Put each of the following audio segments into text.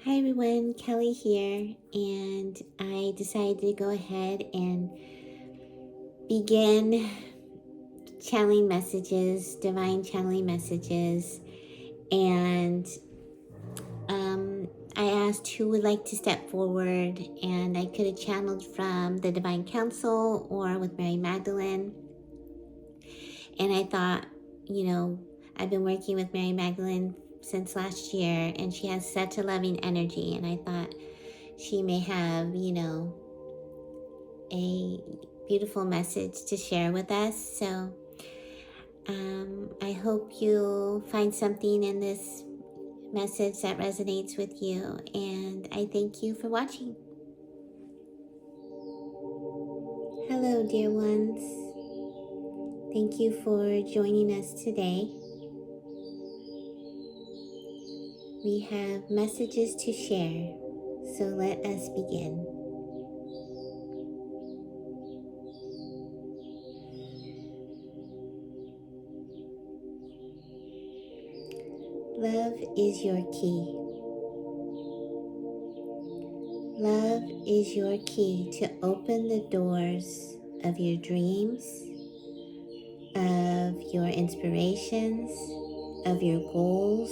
Hi everyone, Kelly here, and I decided to go ahead and begin channeling messages, divine channeling messages, and I asked who would like to step forward, and I could have channeled from the Divine Council or with Mary Magdalene, and I thought, I've been working with Mary Magdalene since last year, and she has such a loving energy, and I thought she may have, a beautiful message to share with us. So I hope you'll find something in this message that resonates with you. And I thank you for watching. Hello, dear ones. Thank you for joining us today. We have messages to share. So let us begin. Love is your key. Love is your key to open the doors of your dreams, of your inspirations, of your goals.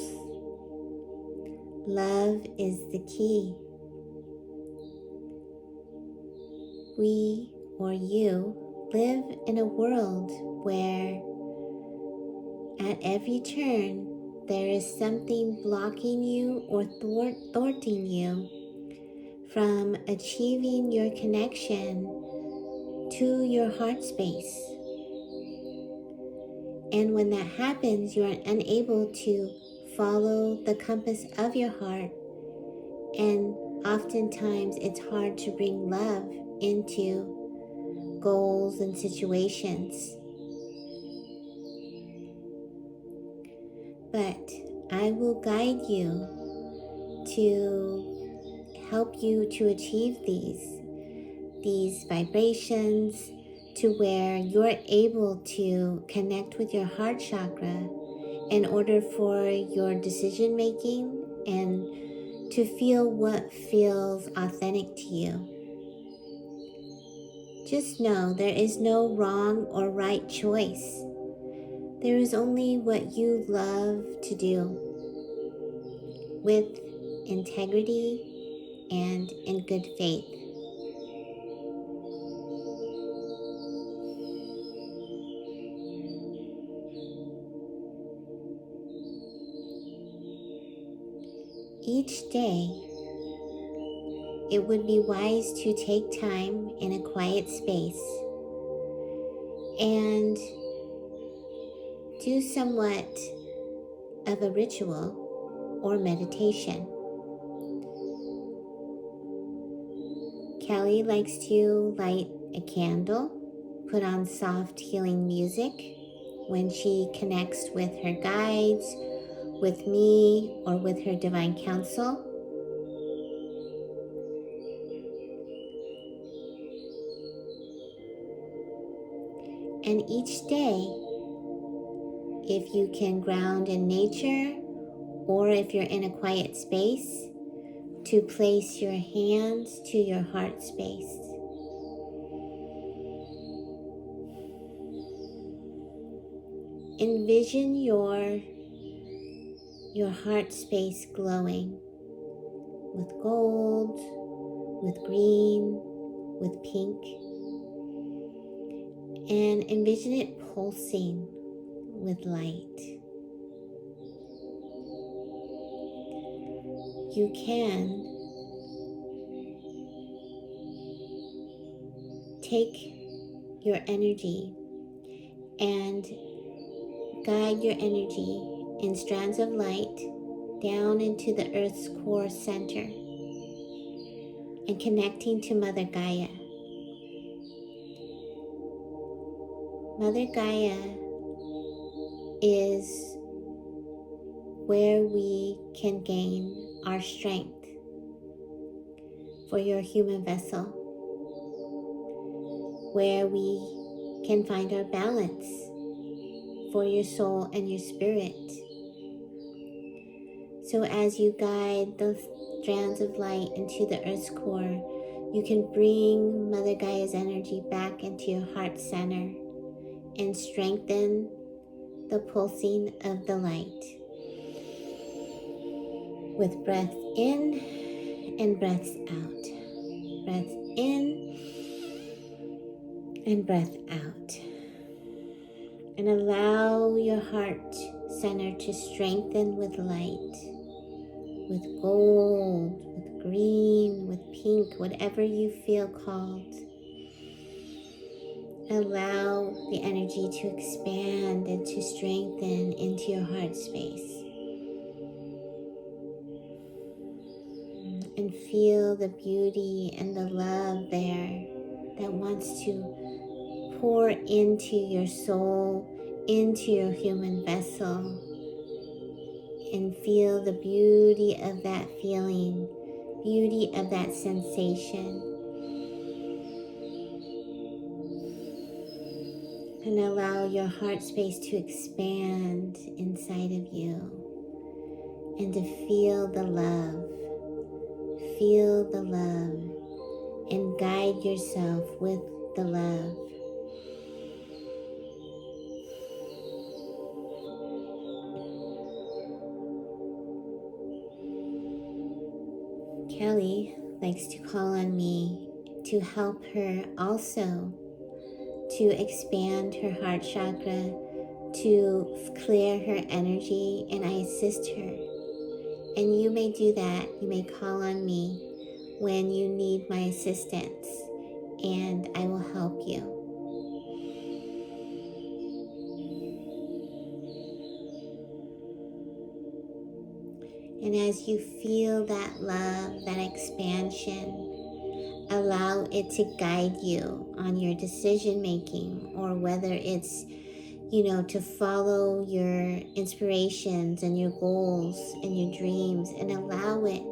Love is the key. We, or you, live in a world where at every turn there is something blocking you or thwarting you from achieving your connection to your heart space. And when that happens, you are unable to follow the compass of your heart. And oftentimes it's hard to bring love into goals and situations. But I will guide you to help you to achieve these vibrations, to where you're able to connect with your heart chakra in order for your decision making and to feel what feels authentic to you. Just know there is no wrong or right choice. There is only what you love to do with integrity and in good faith. Each day, it would be wise to take time in a quiet space and do somewhat of a ritual or meditation. Kelly likes to light a candle, put on soft healing music when she connects with her guides, with me, or with her divine counsel. And each day, if you can ground in nature, or if you're in a quiet space, to place your hands to your heart space. Envision your heart space glowing with gold, with green, with pink, and envision it pulsing with light. You can take your energy and guide your energy in strands of light down into the Earth's core center and connecting to Mother Gaia. Mother Gaia is where we can gain our strength for your human vessel, where we can find our balance for your soul and your spirit. So as you guide the strands of light into the earth's core, you can bring Mother Gaia's energy back into your heart center and strengthen the pulsing of the light with breath in and breaths out. Breath in and breath out. And allow your heart center to strengthen with light, with gold, with green, with pink, whatever you feel called. Allow the energy to expand and to strengthen into your heart space. And feel the beauty and the love there that wants to pour into your soul, into your human vessel. And feel the beauty of that feeling, beauty of that sensation. And allow your heart space to expand inside of you and to feel the love. Feel the love and guide yourself with the love. Kelly likes to call on me to help her also to expand her heart chakra, to clear her energy, and I assist her. And you may do that. You may call on me when you need my assistance, and I will help you. And as you feel that love, that expansion, allow it to guide you on your decision making, or whether it's, to follow your inspirations and your goals and your dreams, and allow it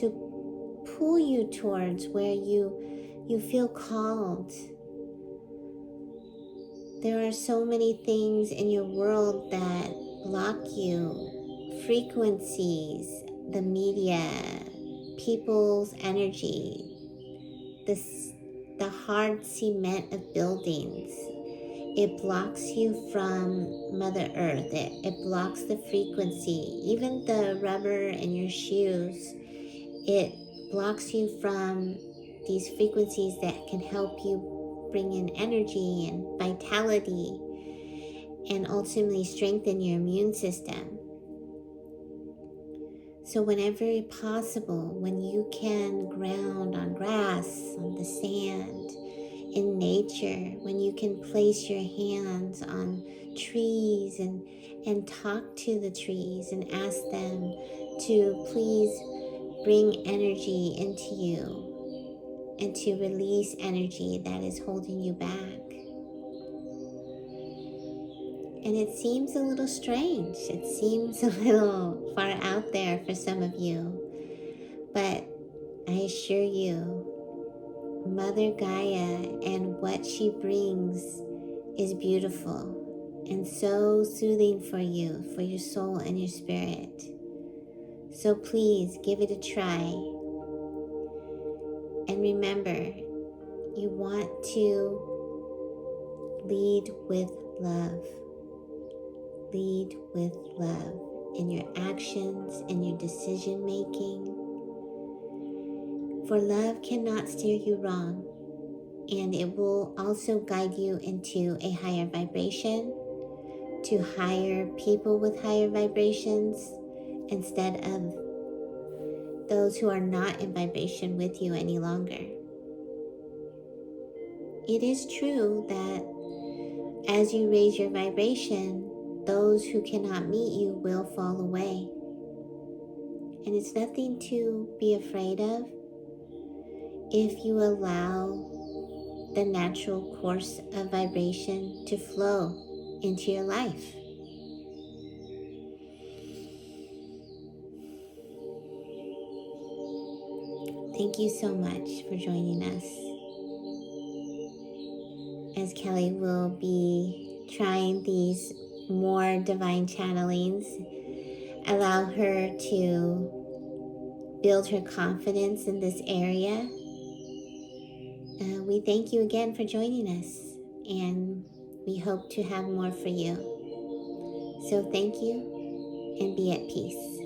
to pull you towards where you feel called. There are so many things in your world that block you. Frequencies, the media, people's energy, the hard cement of buildings. It blocks you from Mother Earth. It blocks the frequency. Even the rubber in your shoes, it blocks you from these frequencies that can help you bring in energy and vitality and ultimately strengthen your immune system. So whenever possible, when you can ground on grass, on the sand, in nature, when you can place your hands on trees and talk to the trees and ask them to please bring energy into you and to release energy that is holding you back. And it seems a little strange. It seems a little far out there for some of you. But I assure you, Mother Gaia and what she brings is beautiful and so soothing for you, for your soul and your spirit. So please give it a try. And remember, you want to lead with love. Lead with love in your actions and your decision making. For love cannot steer you wrong, and it will also guide you into a higher vibration, to higher people with higher vibrations instead of those who are not in vibration with you any longer. It is true that as you raise your vibration, those who cannot meet you will fall away. And it's nothing to be afraid of if you allow the natural course of vibration to flow into your life. Thank you so much for joining us, as Kelly will be trying these more divine channelings allow her to build her confidence in this area. We thank you again for joining us, and we hope to have more for you. So thank you, and be at peace.